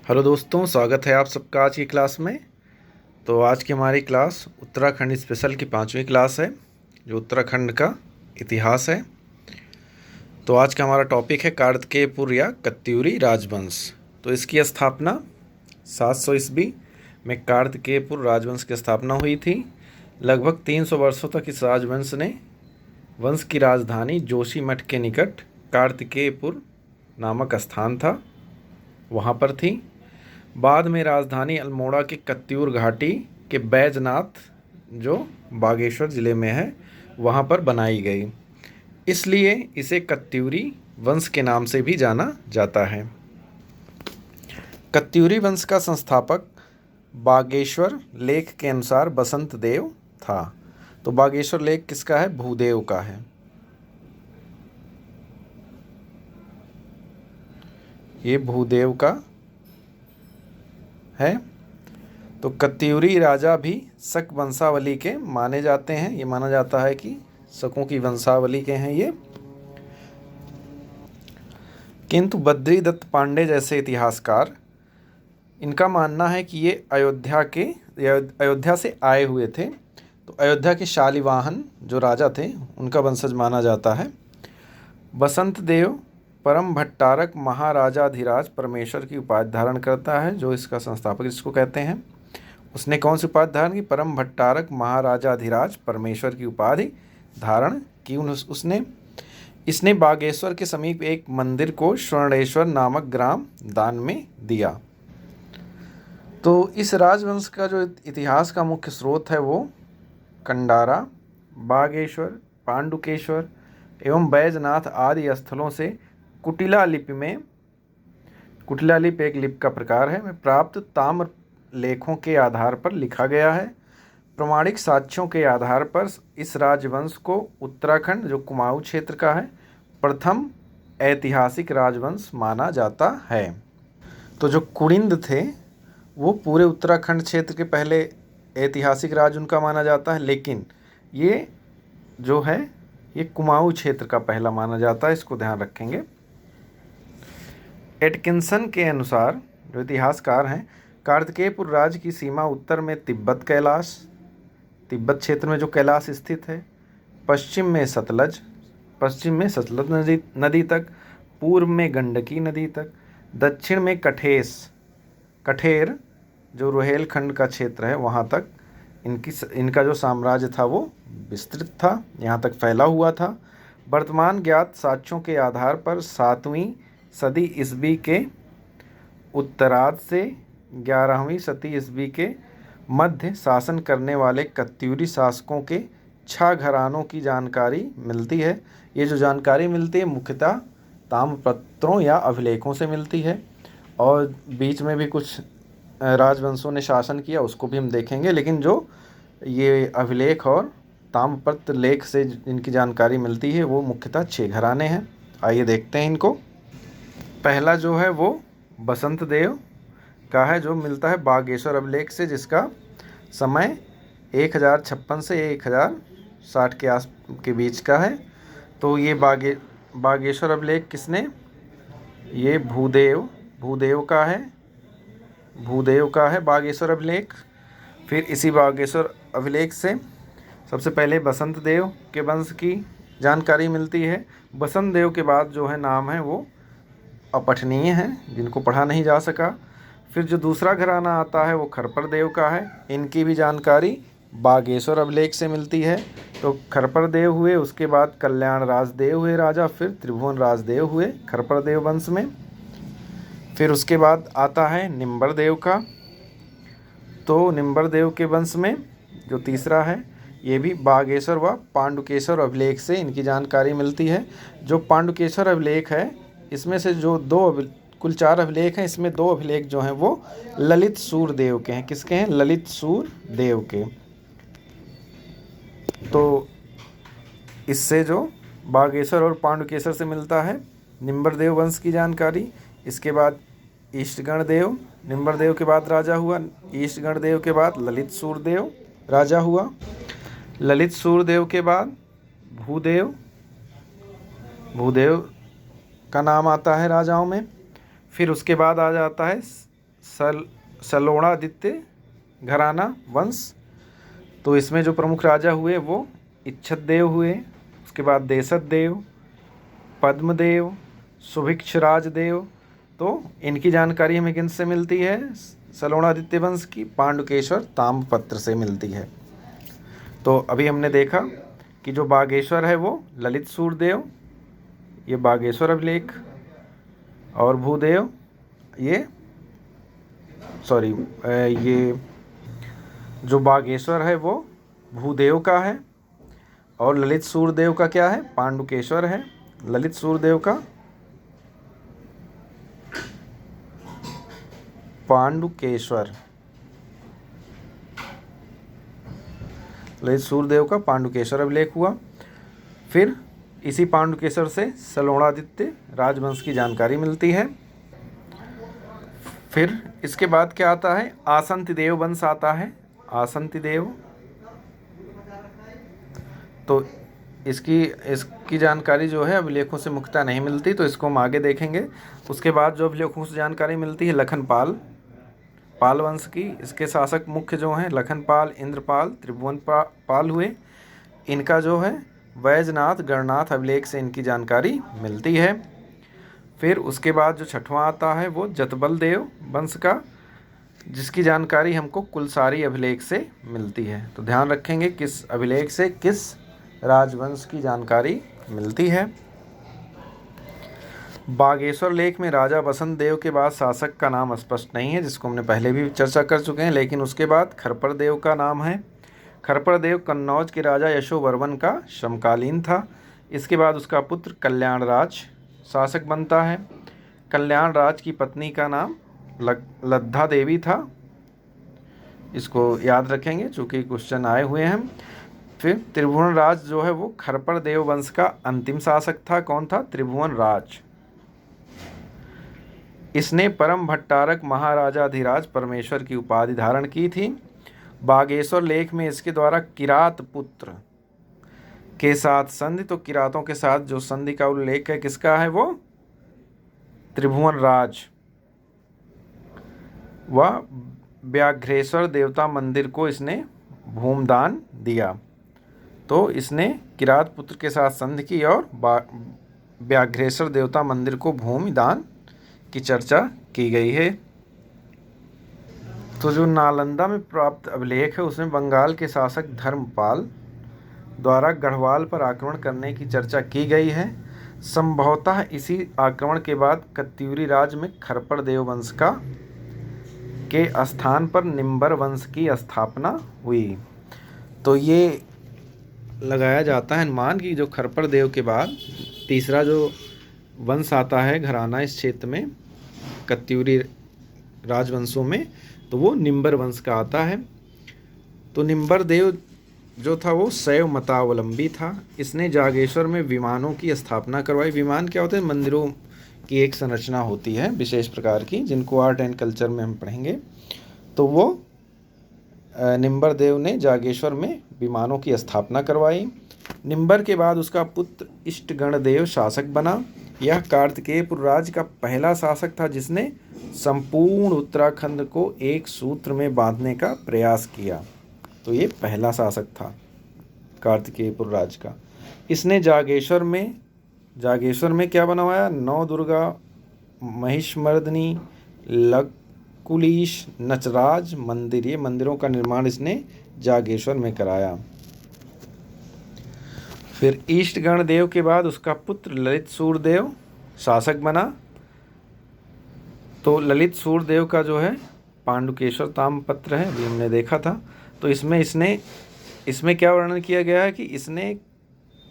Hello दोस्तों, स्वागत है आप सबका आज की क्लास में। तो आज की हमारी क्लास उत्तराखंड स्पेशल की 5वीं क्लास है, जो उत्तराखंड का इतिहास है। तो आज का हमारा टॉपिक है कार्तिकेयपुर या कत्यूरी राजवंश। तो इसकी स्थापना 700 ईस्वी में कार्तिकेयपुर राजवंश की स्थापना हुई थी। लगभग 300 वर्षों तक इस राजवंश ने वंश की राजधानी जोशीमठ के निकट कार्तिकेयपुर नामक स्थान था, वहाँ पर थी। बाद में राजधानी अल्मोड़ा के कत्यूर घाटी के बैजनाथ, जो बागेश्वर ज़िले में है, वहाँ पर बनाई गई। इसलिए इसे कत्यूरी वंश के नाम से भी जाना जाता है। कत्यूरी वंश का संस्थापक बागेश्वर लेख के अनुसार बसंत देव था। तो बागेश्वर लेख किसका है? भूदेव का है। ये भूदेव का है। तो कत्यूरी राजा भी शक वंशावली के माने जाते हैं। ये माना जाता है कि शकों की वंशावली के हैं ये। किंतु बद्रीदत्त पांडे जैसे इतिहासकार, इनका मानना है कि ये अयोध्या से आए हुए थे। तो अयोध्या के शालिवाहन जो राजा थे, उनका वंशज माना जाता है। बसंत देव परम भट्टारक महाराजाधिराज परमेश्वर की उपाधि धारण करता है, जो इसका संस्थापक इसको कहते हैं। उसने कौन सी उपाधि धारण की? परम भट्टारक महाराजाधिराज परमेश्वर की उपाधि धारण की उसने। इसने बागेश्वर के समीप एक मंदिर को स्वर्णेश्वर नामक ग्राम दान में दिया। तो इस राजवंश का जो इतिहास का मुख्य स्रोत है वो कंडारा, बागेश्वर, पांडुकेश्वर एवं बैजनाथ आदि स्थलों से कुटिला लिपि एक लिपि का प्रकार है, में प्राप्त ताम्र लेखों के आधार पर लिखा गया है। प्रमाणिक साक्ष्यों के आधार पर इस राजवंश को उत्तराखंड, जो कुमाऊं क्षेत्र का है, प्रथम ऐतिहासिक राजवंश माना जाता है। तो जो कुड़िंद थे वो पूरे उत्तराखंड क्षेत्र के पहले ऐतिहासिक राज उनका माना जाता है, लेकिन ये जो है ये कुमाऊं क्षेत्र का पहला माना जाता है। इसको ध्यान रखेंगे। एटकिंसन के अनुसार, जो इतिहासकार हैं, कार्तिकेयपुर राज्य की सीमा उत्तर में तिब्बत क्षेत्र में जो कैलाश स्थित है, पश्चिम में सतलज नदी तक, पूर्व में गंडकी नदी तक, दक्षिण में कठेर जो रोहेलखंड का क्षेत्र है वहाँ तक इनका जो साम्राज्य था वो विस्तृत था, यहाँ तक फैला हुआ था। वर्तमान ज्ञात साक्ष्यों के आधार पर 7वीं सदी ईस्वी के उत्तरार्ध से 11वीं सदी ईस्वी के मध्य शासन करने वाले कत्यूरी शासकों के 6 घरानों की जानकारी मिलती है। ये जो जानकारी मिलती है मुख्यतः ताम्रपत्रों या अभिलेखों से मिलती है, और बीच में भी कुछ राजवंशों ने शासन किया, उसको भी हम देखेंगे। लेकिन जो ये अभिलेख और ताम्रपत्र लेख से इनकी जानकारी मिलती है वो मुख्यतः 6 घराने हैं। आइए देखते हैं इनको। पहला जो है वो बसंत देव का है, जो मिलता है बागेश्वर अभिलेख से, जिसका समय 1056 से 1060 के बीच का है। तो ये बागेश्वर अभिलेख किसने? ये भूदेव का है बागेश्वर अभिलेख। फिर इसी बागेश्वर अभिलेख से सबसे पहले बसंत देव के वंश की जानकारी मिलती है। बसंत देव के बाद जो है नाम है वो अपठनीय है, जिनको पढ़ा नहीं जा सका। फिर जो दूसरा घराना आता है वो खरपर देव का है। इनकी भी जानकारी बागेश्वर अभिलेख से मिलती है। तो खरपर देव हुए, उसके बाद कल्याण राजदेव हुए राजा, फिर त्रिभुवन राजदेव हुए खरपर देव वंश में। फिर उसके बाद आता है निम्बर देव का। तो निम्बर देव के वंश में जो तीसरा है, ये भी बागेश्वर व पांडुकेश्वर अभिलेख से इनकी जानकारी मिलती है। जो पांडुकेश्वर अभिलेख है, इसमें से जो कुल 4 अभिलेख हैं, इसमें 2 अभिलेख जो हैं वो ललित सूरदेव के हैं। किसके हैं? ललित सूरदेव के। तो इससे जो बागेश्वर और पांडुकेश्वर से मिलता है निम्बर देव वंश की जानकारी। इसके बाद ईष्टगण देव, निम्बर देव के बाद राजा हुआ। ईष्टगण देव के बाद ललित सूरदेव राजा हुआ। ललित सूरदेव के बाद भूदेव का नाम आता है राजाओं में। फिर उसके बाद आ जाता है सलोणादित्य घराना वंश। तो इसमें जो प्रमुख राजा हुए वो इच्छतदेव हुए, उसके बाद देशतदेव, पद्मदेव, सुभिक्षराज देव। तो इनकी जानकारी हमें किन से मिलती है? सलोणादित्य वंश की पांडुकेश्वर ताम्रपत्र से मिलती है। तो अभी हमने देखा कि जो बागेश्वर है वो ललित सूर्यदेव, ये बागेश्वर अभिलेख, और भूदेव ये ये जो बागेश्वर है वो भूदेव का है, और ललित सूर्यदेव का क्या है? पांडुकेश्वर है। ललित सूर्यदेव का पांडुकेश्वर, ललित सूर्यदेव का पांडुकेश्वर अभिलेख हुआ। फिर इसी पांडुकेश्वर से सलोणादित्य राजवंश की जानकारी मिलती है। फिर इसके बाद क्या आता है? आसंतिदेव वंश आता है, आसंतिदेव। तो इसकी जानकारी जो है अभिलेखों से मुख्यतः नहीं मिलती, तो इसको हम आगे देखेंगे। उसके बाद जो अभिलेखों से जानकारी मिलती है लखनपाल, पाल वंश की। इसके शासक मुख्य जो हैं लखनपाल, इंद्रपाल, त्रिभुवनपाल हुए। इनका जो है वैजनाथ गणनाथ अभिलेख से इनकी जानकारी मिलती है। फिर उसके बाद जो छठवां आता है वो जतबल देव वंश का, जिसकी जानकारी हमको कुलसारी अभिलेख से मिलती है। तो ध्यान रखेंगे किस अभिलेख से किस राजवंश की जानकारी मिलती है। बागेश्वर लेख में राजा बसंत देव के बाद शासक का नाम स्पष्ट नहीं है, जिसको हमने पहले भी चर्चा कर चुके हैं। लेकिन उसके बाद खरपर देव का नाम है। खरपर देव कन्नौज के राजा यशोवर्मन का समकालीन था। इसके बाद उसका पुत्र कल्याण राज शासक बनता है। कल्याण राज की पत्नी का नाम लद्धा देवी था। इसको याद रखेंगे चूँकि क्वेश्चन आए हुए हैं। फिर त्रिभुवन राज जो है वो खरपर देव वंश का अंतिम शासक था। कौन था? त्रिभुवन राज। इसने परम भट्टारक महाराजाधिराज परमेश्वर की उपाधि धारण की थी। बागेश्वर लेख में इसके द्वारा किरात पुत्र के साथ संधि, तो किरातों के साथ जो संधि का उल्लेख है किसका है? वो त्रिभुवन राज। वह व्याघ्रेश्वर देवता मंदिर को इसने भूमदान दिया। तो इसने किरात पुत्र के साथ संधि की और व्याघ्रेश्वर देवता मंदिर को भूमि दान की चर्चा की गई है। तो जो नालंदा में प्राप्त अभिलेख है उसमें बंगाल के शासक धर्मपाल द्वारा गढ़वाल पर आक्रमण करने की चर्चा की गई है। संभवतः इसी आक्रमण के बाद कत्यूरी राज्य में खरपर देव वंश के स्थान पर निम्बर वंश की स्थापना हुई। तो ये लगाया जाता है अनुमान कि जो खरपर देव के बाद तीसरा जो वंश आता है घराना इस क्षेत्र में कत्यूरी राजवंशों में, तो वो निम्बर वंश का आता है। तो निम्बर देव जो था वो शैव मतावलंबी था। इसने जागेश्वर में विमानों की स्थापना करवाई। विमान क्या होते हैं? मंदिरों की एक संरचना होती है विशेष प्रकार की, जिनको आर्ट एंड कल्चर में हम पढ़ेंगे। तो वो निम्बर देव ने जागेश्वर में विमानों की स्थापना करवाई। निम्बर के बाद उसका पुत्र इष्टगण देव शासक बना। यह कार्तिकेयपुर राज्य का पहला शासक था जिसने संपूर्ण उत्तराखंड को एक सूत्र में बांधने का प्रयास किया। तो ये पहला शासक था कार्तिकेयपुर राज्य का। इसने जागेश्वर में क्या बनवाया? नौ दुर्गा, महिषमर्दिनी, लकुलीश, नचराज मंदिर, ये मंदिरों का निर्माण इसने जागेश्वर में कराया। फिर ईष्टगण देव के बाद उसका पुत्र ललित सूर्यदेव शासक बना। तो ललित सूर्यदेव का जो है पांडुकेश्वर ताम्रपत्र है, अभी हमने देखा था। तो इसमें क्या वर्णन किया गया है कि इसने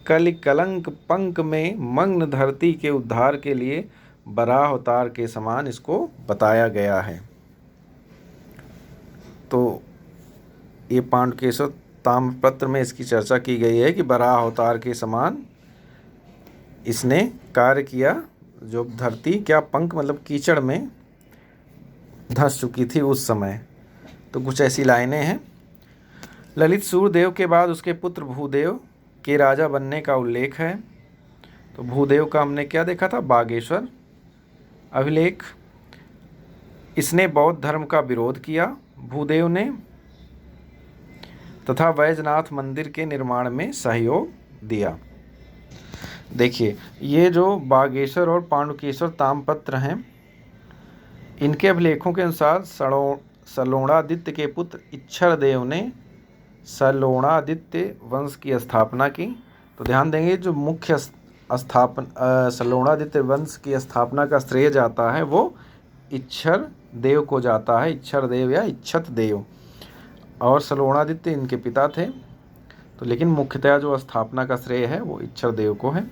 कलिकलंक पंक में मग्न धरती के उद्धार के लिए वराह अवतार के समान इसको बताया गया है। तो ये पांडुकेश्वर ताम्रपत्र में इसकी चर्चा की गई है कि वराह अवतार के समान इसने कार्य किया। जो धरती क्या पंख मतलब कीचड़ में धंस चुकी थी उस समय। तो कुछ ऐसी लाइनें हैं। ललित सूर्यदेव के बाद उसके पुत्र भूदेव के राजा बनने का उल्लेख है। तो भूदेव का हमने क्या देखा था? बागेश्वर अभिलेख। इसने बौद्ध धर्म का विरोध किया भूदेव ने तथा वैजनाथ मंदिर के निर्माण में सहयोग दिया। देखिए, ये जो बागेश्वर और पांडुकेश्वर ताम्रपत्र हैं, इनके अभिलेखों के अनुसार सलोणादित्य के पुत्र इच्छरदेव ने सलोणादित्य वंश की स्थापना की। तो ध्यान देंगे, जो मुख्य सलोणादित्य वंश की स्थापना का श्रेय जाता है वो इच्छर देव को जाता है, इच्छर देव या इच्छत देव, और सलोणादित्य इनके पिता थे। तो लेकिन मुख्यतः जो स्थापना का श्रेय है वो इच्छर देव को है।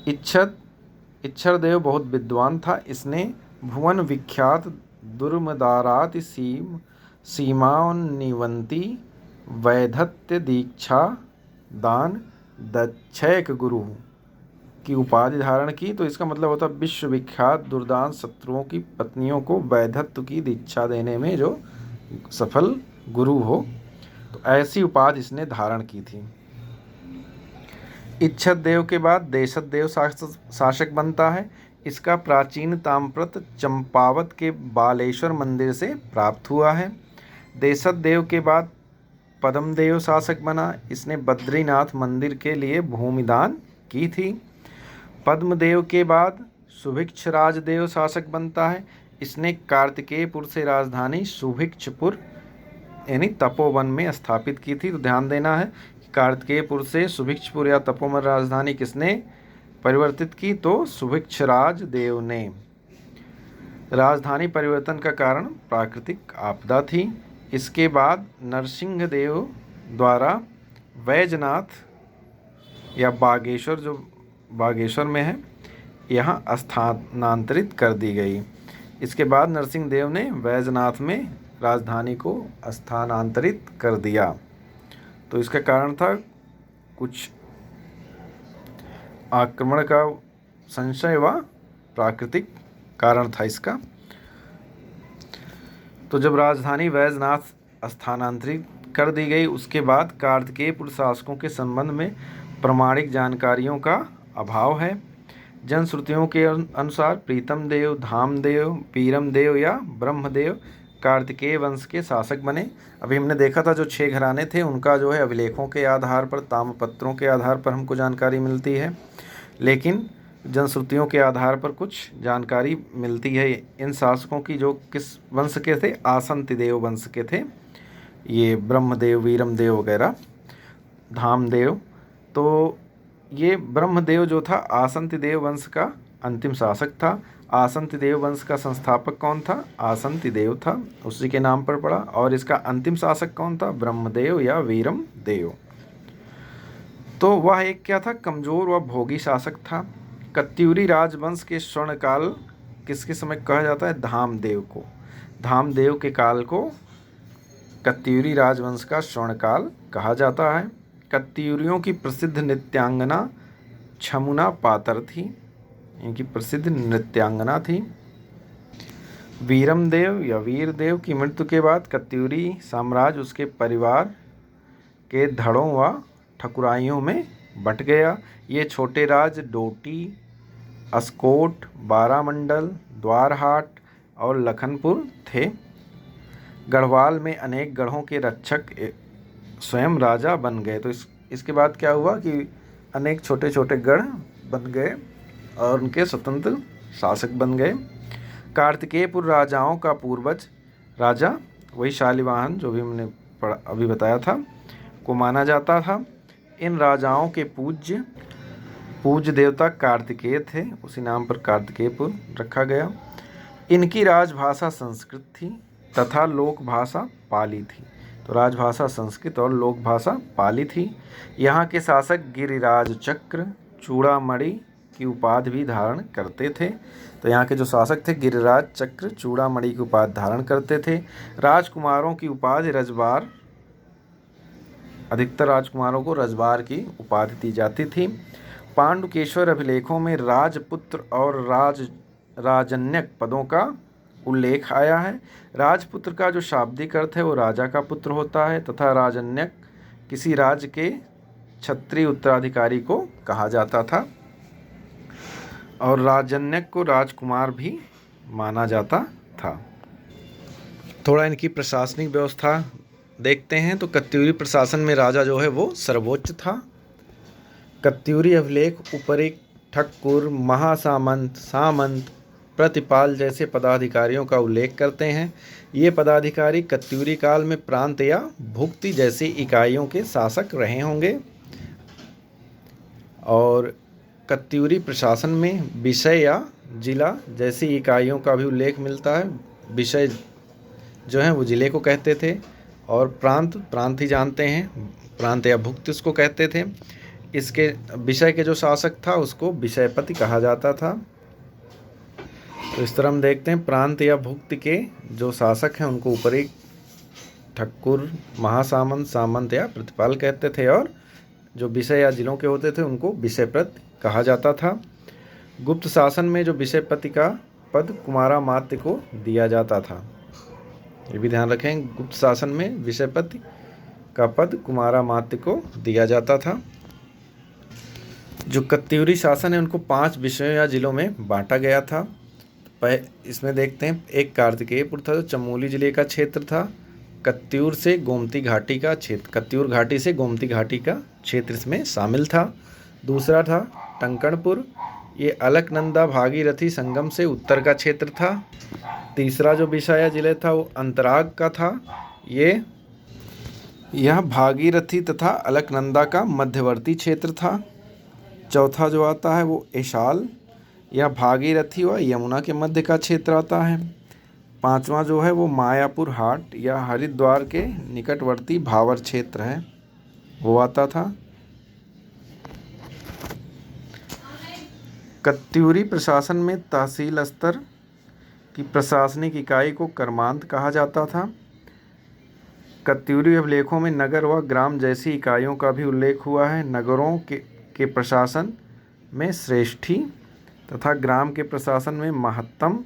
इच्छर देव बहुत विद्वान था। इसने भुवन विख्यात दुर्मदाराति सीमान्निवंती वैधत्य दीक्षा दान दक्षैक गुरु की उपाधि धारण की। तो इसका मतलब होता है विश्व विख्यात दुर्दान शत्रुओं की पत्नियों को वैधत्व की दीक्षा देने में जो सफल गुरु हो, तो ऐसी उपाधि इसने धारण की थी। इच्छत देव के बाद देशत देव शासक बनता है। इसका प्राचीन ताम्रपत्र चंपावत के बालेश्वर मंदिर से प्राप्त हुआ है। देशत देव के बाद पद्मदेव शासक बना। इसने बद्रीनाथ मंदिर के लिए भूमि दान की थी। पद्मदेव के बाद सुभिक्षराज देव शासक बनता है। इसने कार्तिकेयपुर से राजधानी सुभिक्षपुर यानी तपोवन में स्थापित की थी। तो ध्यान देना है कि कार्तिकेयपुर से सुभिक्षपुर या तपोवन राजधानी किसने परिवर्तित की, तो सुभिक्षराज देव ने। राजधानी परिवर्तन का कारण प्राकृतिक आपदा थी। इसके बाद नरसिंह देव द्वारा वैजनाथ या बागेश्वर, जो बागेश्वर में है, यहाँ स्थानांतरित कर दी गई। इसके बाद नरसिंह देव ने वैजनाथ में राजधानी को स्थानांतरित कर दिया। तो इसका कारण था कुछ आक्रमण का संशय व प्राकृतिक कारण था इसका। तो जब राजधानी वैजनाथ स्थानांतरित कर दी गई, उसके बाद कार्तिकेयपुर शासकों के संबंध में प्रामाणिक जानकारियों का अभाव है। जनश्रुतियों के अनुसार प्रीतम देव, धामदेव, पीरमदेव या ब्रह्मदेव कार्तिकेय वंश के शासक बने। अभी हमने देखा था जो 6 घराने थे उनका जो है अभिलेखों के आधार पर, ताम्रपत्रों के आधार पर हमको जानकारी मिलती है, लेकिन जनश्रुतियों के आधार पर कुछ जानकारी मिलती है इन शासकों की, जो किस वंश के थे, आसंतिदेव वंश के थे। ये ब्रह्मदेव, वीरमदेव वगैरह, धामदेव। तो ये ब्रह्मदेव जो था आसंतिदेव वंश का अंतिम शासक था। आसंतिदेव वंश का संस्थापक कौन था? आसंतिदेव था, उसी के नाम पर पड़ा। और इसका अंतिम शासक कौन था? ब्रह्मदेव या वीरमदेव। तो वह एक क्या था? कमजोर व भोगी शासक था। कत्यूरी राजवंश के स्वर्णकाल किसके समय कहा जाता है? धामदेव को। धामदेव के काल को कत्यूरी राजवंश का स्वर्णकाल कहा जाता है। कत्यूरियों की प्रसिद्ध नृत्यांगना छमुना पातर थी, इनकी प्रसिद्ध नृत्यांगना थी। वीरमदेव या वीरदेव की मृत्यु के बाद कत्यूरी साम्राज्य उसके परिवार के धड़ों व ठकुराइयों में बंट गया। ये छोटे राज डोटी, अस्कोट, बारामंडल, द्वारहाट और लखनपुर थे। गढ़वाल में अनेक गढ़ों के रक्षक स्वयं राजा बन गए। तो इसके बाद क्या हुआ कि अनेक छोटे छोटे गढ़ बन गए और उनके स्वतंत्र शासक बन गए। कार्तिकेयपुर राजाओं का पूर्वज राजा वही शालिवाहन जो भी हमने अभी बताया था को माना जाता था। इन राजाओं के पूज्य देवता कार्तिकेय थे, उसी नाम पर कार्तिकेयपुर रखा गया। इनकी राजभाषा संस्कृत थी तथा लोक भाषा पाली थी। तो राजभाषा संस्कृत और लोक भाषा पाली थी। यहाँ के शासक गिरिराज चक्र चूड़ामणि की उपाधि भी धारण करते थे। तो यहाँ के जो शासक थे गिरिराज चक्र चूड़ामणि की उपाधि धारण करते थे। राजकुमारों की उपाधि रजबार, अधिकतर राजकुमारों को रजबार की उपाधि दी जाती थी। पांडुकेश्वर अभिलेखों में राजपुत्र और राजन्यक पदों का उल्लेख आया है। राजपुत्र का जो शाब्दिक अर्थ है वो राजा का पुत्र होता है तथा राजन्यक किसी राज्य के क्षत्रिय उत्तराधिकारी को कहा जाता था और राजन्यक को राजकुमार भी माना जाता था। थोड़ा इनकी प्रशासनिक व्यवस्था देखते हैं। तो कत्यूरी प्रशासन में राजा जो है वो सर्वोच्च था। कत्यूरी अभिलेख उपरिक, ठक्कुर, महासामंत, सामंत, प्रतिपाल जैसे पदाधिकारियों का उल्लेख करते हैं। ये पदाधिकारी कत्यूरी काल में प्रांत या भुक्ति जैसी इकाइयों के शासक रहे होंगे। और कत्यूरी प्रशासन में विषय या जिला जैसी इकाइयों का भी उल्लेख मिलता है। विषय जो है वो जिले को कहते थे, और प्रांत ही जानते हैं, प्रांत या भुक्ति उसको कहते थे। इसके विषय के जो शासक था उसको विषयपति कहा जाता था। तो इस तरह हम देखते हैं प्रांत या भुक्ति के जो शासक हैं उनको ऊपरी, ठक्कुर, महासामंत, सामंत या प्रतिपाल कहते थे, और जो विषय या जिलों के होते थे उनको विषयपति कहा जाता था। गुप्त शासन में जो विषयपति का पद कुमारामात्य को दिया जाता था, ये भी ध्यान रखें। गुप्त शासन में विषयपति का पद कुमारामात्य को दिया जाता था। जो कत्यूरी शासन है उनको 5 विषयों या जिलों में बांटा गया था। इसमें देखते हैं, एक कार्तिकेयपुर था जो चमोली जिले का क्षेत्र था। कत्यूर से गोमती घाटी का क्षेत्र, कत्यूर घाटी से गोमती घाटी का क्षेत्र इसमें शामिल था। दूसरा था टंकणपुर, ये अलकनंदा भागीरथी संगम से उत्तर का क्षेत्र था। तीसरा जो विषय या जिले था वो अंतराग का था, यह भागीरथी तथा अलकनंदा का मध्यवर्ती क्षेत्र था। चौथा जो आता है वो ऐशाल, यह भागीरथी व यमुना के मध्य का क्षेत्र आता है। पांचवा जो है वो मायापुर हाट या हरिद्वार के निकटवर्ती भावर क्षेत्र है, वो आता था। कत्यूरी प्रशासन में तहसील स्तर की प्रशासनिक इकाई को कर्मांत कहा जाता था। कत्यूरी अभिलेखों में नगर व ग्राम जैसी इकाइयों का भी उल्लेख हुआ है। नगरों के प्रशासन में श्रेष्ठी तथा ग्राम के प्रशासन में महत्तम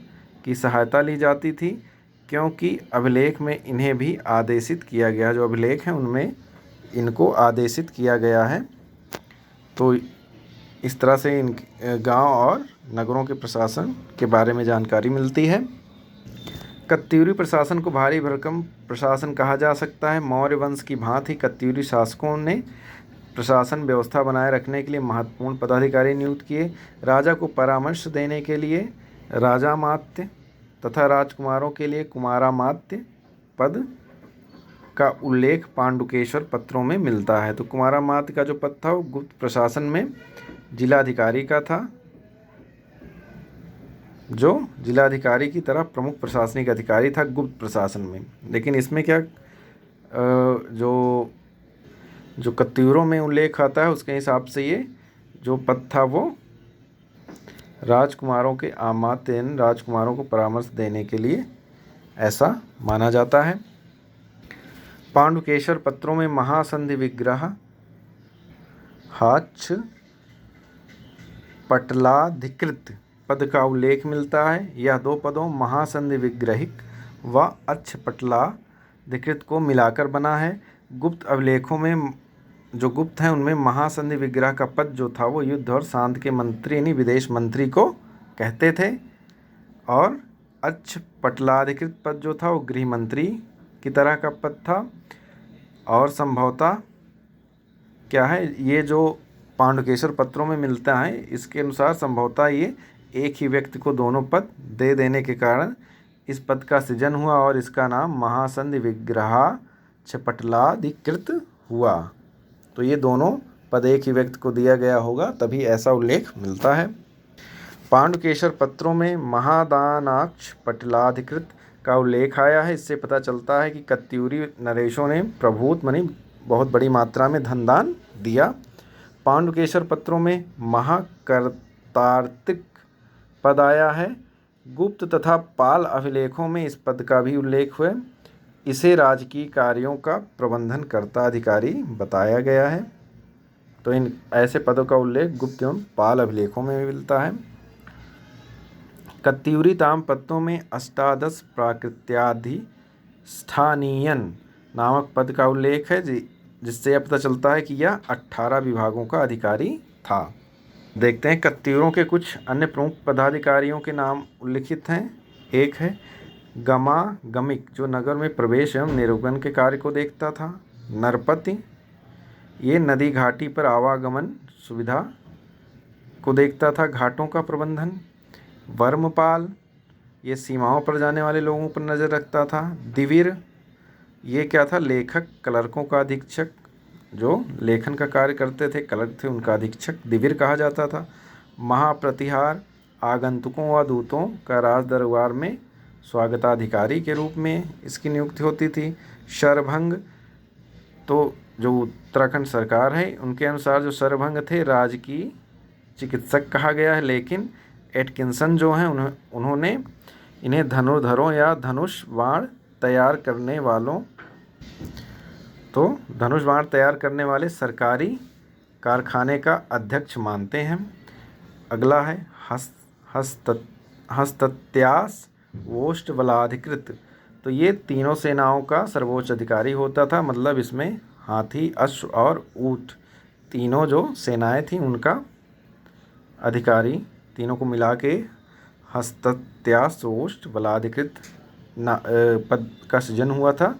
की सहायता ली जाती थी, क्योंकि अभिलेख में इन्हें भी आदेशित किया गया, जो अभिलेख हैं उनमें इनको आदेशित किया गया है। तो इस तरह से इन गांव और नगरों के प्रशासन के बारे में जानकारी मिलती है। कत्यूरी प्रशासन को भारी भरकम प्रशासन कहा जा सकता है। मौर्य वंश की भांति कत्यूरी शासकों ने प्रशासन व्यवस्था बनाए रखने के लिए महत्वपूर्ण पदाधिकारी नियुक्त किए। राजा को परामर्श देने के लिए राजामात्य तथा राजकुमारों के लिए कुमारामात्य पद का उल्लेख पांडुकेश्वर पत्रों में मिलता है। तो कुमारामात्य का जो पद था वो गुप्त प्रशासन में जिलाधिकारी का था, जो जिलाधिकारी की तरह प्रमुख प्रशासनिक अधिकारी था गुप्त प्रशासन में। लेकिन इसमें क्या जो कत्यूरों में उल्लेख आता है उसके हिसाब से ये जो पद था वो राजकुमारों के आमात्य, राजकुमारों को परामर्श देने के लिए ऐसा माना जाता है। पांडुकेश्वर पत्रों में महासंधि विग्रह हाच्छ पटलाधिकृत पद का उल्लेख मिलता है। यह 2 पदों महासंधि विग्रहिक व अच्छ पटलाधिकृत को मिलाकर बना है। गुप्त अभिलेखों में जो गुप्त हैं उनमें महासंधि विग्रह का पद जो था वो युद्ध और शांत के मंत्री यानी विदेश मंत्री को कहते थे, और अच्छ पटलाधिकृत पद जो था वो गृह मंत्री की तरह का पद था। और संभवतः क्या है, ये जो पांडुकेश्वर पत्रों में मिलता है इसके अनुसार संभवतः ये एक ही व्यक्ति को दोनों पद दे देने के कारण इस पद का सृजन हुआ और इसका नाम महासंधि विग्रहाच्छ पटलाधिकृत हुआ। तो ये दोनों पद एक ही व्यक्ति को दिया गया होगा, तभी ऐसा उल्लेख मिलता है। पांडुकेश्वर पत्रों में महादानाक्ष पटलाधिकृत का उल्लेख आया है। इससे पता चलता है कि कत्यूरी नरेशों ने प्रभूत मनी बहुत बड़ी मात्रा में धनदान दिया। पांडुकेश्वर पत्रों में महाकर्तार्तिक पद आया है। गुप्त तथा पाल अभिलेखों में इस पद का भी उल्लेख हुआ। इसे राजकीय कार्यों का प्रबंधन करता अधिकारी बताया गया है। तो इन ऐसे पदों का उल्लेख गुप्त एवं पाल अभिलेखों में मिलता है। कत्यूरी ताम्रपत्रों में अष्टादश प्राकृत्याधिष्ठानीयन नामक पद का उल्लेख है, जिससे यह पता चलता है कि यह 18 विभागों का अधिकारी था। देखते हैं कत्यूरों के कुछ अन्य प्रमुख पदाधिकारियों के नाम उल्लिखित हैं। एक है गमागमिक जो नगर में प्रवेश एवं निर्गमन के कार्य को देखता था। नरपति ये नदी घाटी पर आवागमन सुविधा को देखता था, घाटों का प्रबंधन। वर्मपाल ये सीमाओं पर जाने वाले लोगों पर नज़र रखता था। दिविर ये क्या था, लेखक क्लर्कों का अधीक्षक, जो लेखन का कार्य करते थे, क्लर्क थे, उनका अधीक्षक दिविर कहा जाता था। महाप्रतिहार आगंतुकों व दूतों का राज दरबार में स्वागताधिकारी के रूप में इसकी नियुक्ति होती थी। शरभंग तो जो उत्तराखंड सरकार है उनके अनुसार जो शरभंग थे राजकीय चिकित्सक कहा गया है, लेकिन एटकिंसन जो हैं उन्होंने इन्हें धनुर्धरों या धनुष बाण तैयार करने वाले सरकारी कारखाने का अध्यक्ष मानते हैं। अगला है हस्तत्यास वोष्ट बलाधिकृत। तो ये तीनों सेनाओं का सर्वोच्च अधिकारी होता था, मतलब इसमें हाथी, अश्व और ऊंट तीनों जो सेनाएं थीं उनका अधिकारी, तीनों को मिला के हस्तत्यास वोष्ट बलाधिकृत पद का सृजन हुआ था।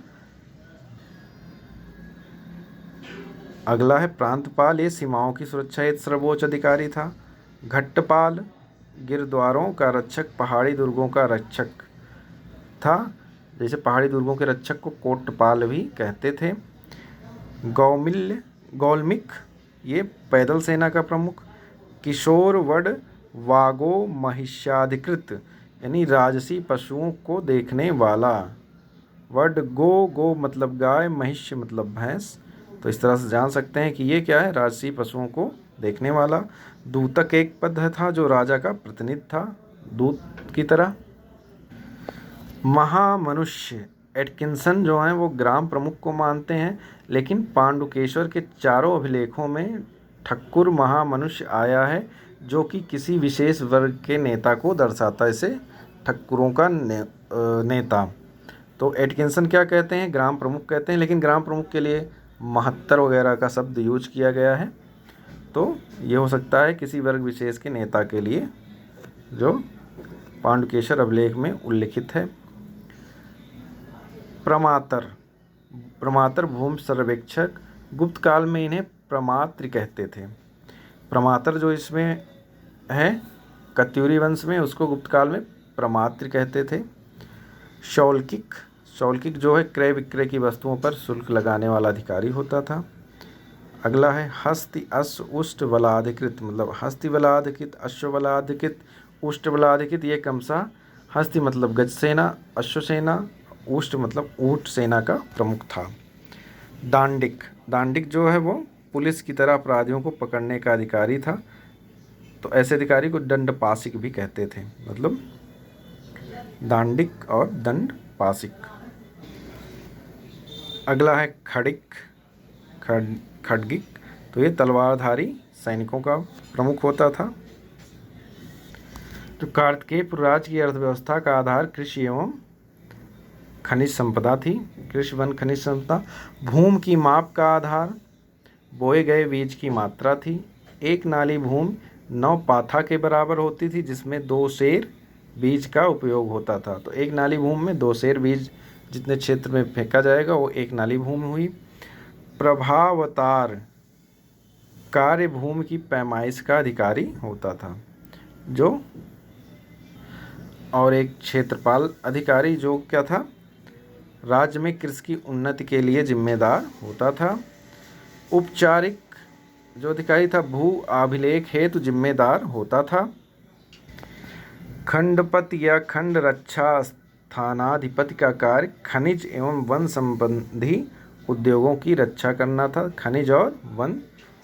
अगला है प्रांतपाल, ये सीमाओं की सुरक्षा हेतु सर्वोच्च अधिकारी था। घट्टपाल गिरद्वारों का रक्षक, पहाड़ी दुर्गों का रक्षक था, जैसे पहाड़ी दुर्गों के रक्षक को कोटपाल भी कहते थे। गौलमिक ये पैदल सेना का प्रमुख। किशोर वड वागो महिषाधिकृत यानी राजसी पशुओं को देखने वाला। वड गो मतलब गाय, महिष मतलब भैंस, तो इस तरह से जान सकते हैं कि ये क्या है, राजसी पशुओं को देखने वाला। दूतक एक पद था जो राजा का प्रतिनिधि था, दूत की तरह। महामनुष्य एटकिंसन जो हैं वो ग्राम प्रमुख को मानते हैं, लेकिन पांडुकेश्वर के चारों अभिलेखों में ठक्कुर महामनुष्य आया है, जो कि किसी विशेष वर्ग के नेता को दर्शाता है, इसे ठक्कुरों का नेता। तो एटकिंसन क्या कहते हैं, ग्राम प्रमुख कहते हैं, लेकिन ग्राम प्रमुख के लिए महत्तर वगैरह का शब्द यूज किया गया है, तो ये हो सकता है किसी वर्ग विशेष के नेता के लिए, जो पांडुकेश्वर अभिलेख में उल्लिखित है। प्रमातर भूमि सर्वेक्षक, गुप्त काल में इन्हें प्रमात्र कहते थे। प्रमातर जो इसमें है कत्यूरी वंश में, उसको गुप्त काल में प्रमात्र कहते थे। शौल्किक जो है क्रय विक्रय की वस्तुओं पर शुल्क लगाने वाला अधिकारी होता था। अगला है हस्ति अश्व उष्ट बलाधिकृत, मतलब हस्ति बलाधिकृत, अश्व बलाधिकृत, उष्ट बलाधिकृत, ये क्रमशः हस्ति मतलब गज सेना, अश्व सेना, उष्ट मतलब ऊंट सेना का प्रमुख था। दांडिक जो है वो पुलिस की तरह अपराधियों को पकड़ने का अधिकारी था, तो ऐसे अधिकारी को दंडपासिक भी कहते थे, मतलब दांडिक और दंडपासिक। अगला है खड्गिक, तो ये तलवारधारी सैनिकों का प्रमुख होता था। तो कार्तिकेय राज्य की अर्थव्यवस्था का आधार कृषि एवं खनिज संपदा थी। कृषि वन खनिज संपदा। भूमि की माप का आधार बोए गए बीज की मात्रा थी। एक नाली भूमि 9 पाथा के बराबर होती थी, जिसमें 2 सेर बीज का उपयोग होता था। तो एक नाली भूमि में 2 सेर बीज जितने क्षेत्र में फेंका जाएगा वो एक नाली भूमि हुई। प्रभावतार कार्य भूमि की पैमाइश का अधिकारी होता था, जो और एक क्षेत्रपाल अधिकारी जो क्या था, राज्य में कृषि की उन्नति के लिए जिम्मेदार होता था। उपचारिक जो अधिकारी था भू अभिलेख हेतु जिम्मेदार होता था। खंडपति या खंड रक्षा स्थानाधिपति का कार्य खनिज एवं वन संबंधी उद्योगों की रक्षा करना था। खनिज और वन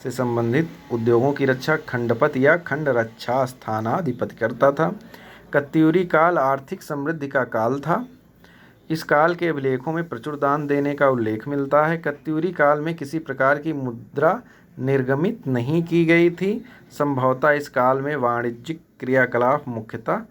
से संबंधित उद्योगों की रक्षा खंडपति या खंड रक्षा स्थानाधिपति करता था। कत्यूरी काल आर्थिक समृद्धि का काल था। इस काल के अभिलेखों में प्रचुर दान देने का उल्लेख मिलता है। कत्यूरी काल में किसी प्रकार की मुद्रा निर्गमित नहीं की गई थी। संभवतः इस काल में वाणिज्यिक क्रियाकलाप मुख्यतः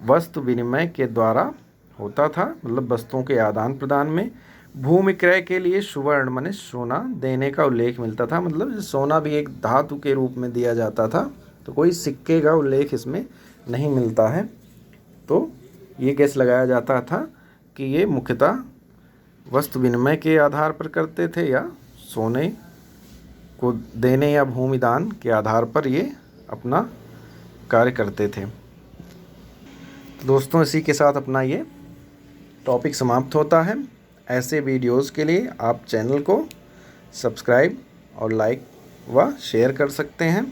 वस्तु विनिमय के द्वारा होता था, मतलब वस्तुओं के आदान प्रदान में। भूमि क्रय के लिए सुवर्ण माने सोना देने का उल्लेख मिलता था, मतलब सोना भी एक धातु के रूप में दिया जाता था, तो कोई सिक्के का उल्लेख इसमें नहीं मिलता है। तो ये गैस लगाया जाता था कि ये मुख्यतः वस्तु विनिमय के आधार पर करते थे या सोने को देने या भूमि दान के आधार पर ये अपना कार्य करते थे। तो दोस्तों, इसी के साथ अपना ये टॉपिक समाप्त होता है। ऐसे वीडियोस के लिए आप चैनल को सब्सक्राइब और लाइक व शेयर कर सकते हैं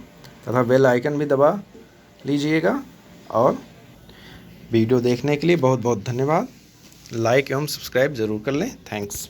तथा बेल आइकन भी दबा लीजिएगा। और वीडियो देखने के लिए बहुत बहुत धन्यवाद। लाइक एवं सब्सक्राइब ज़रूर कर लें। थैंक्स।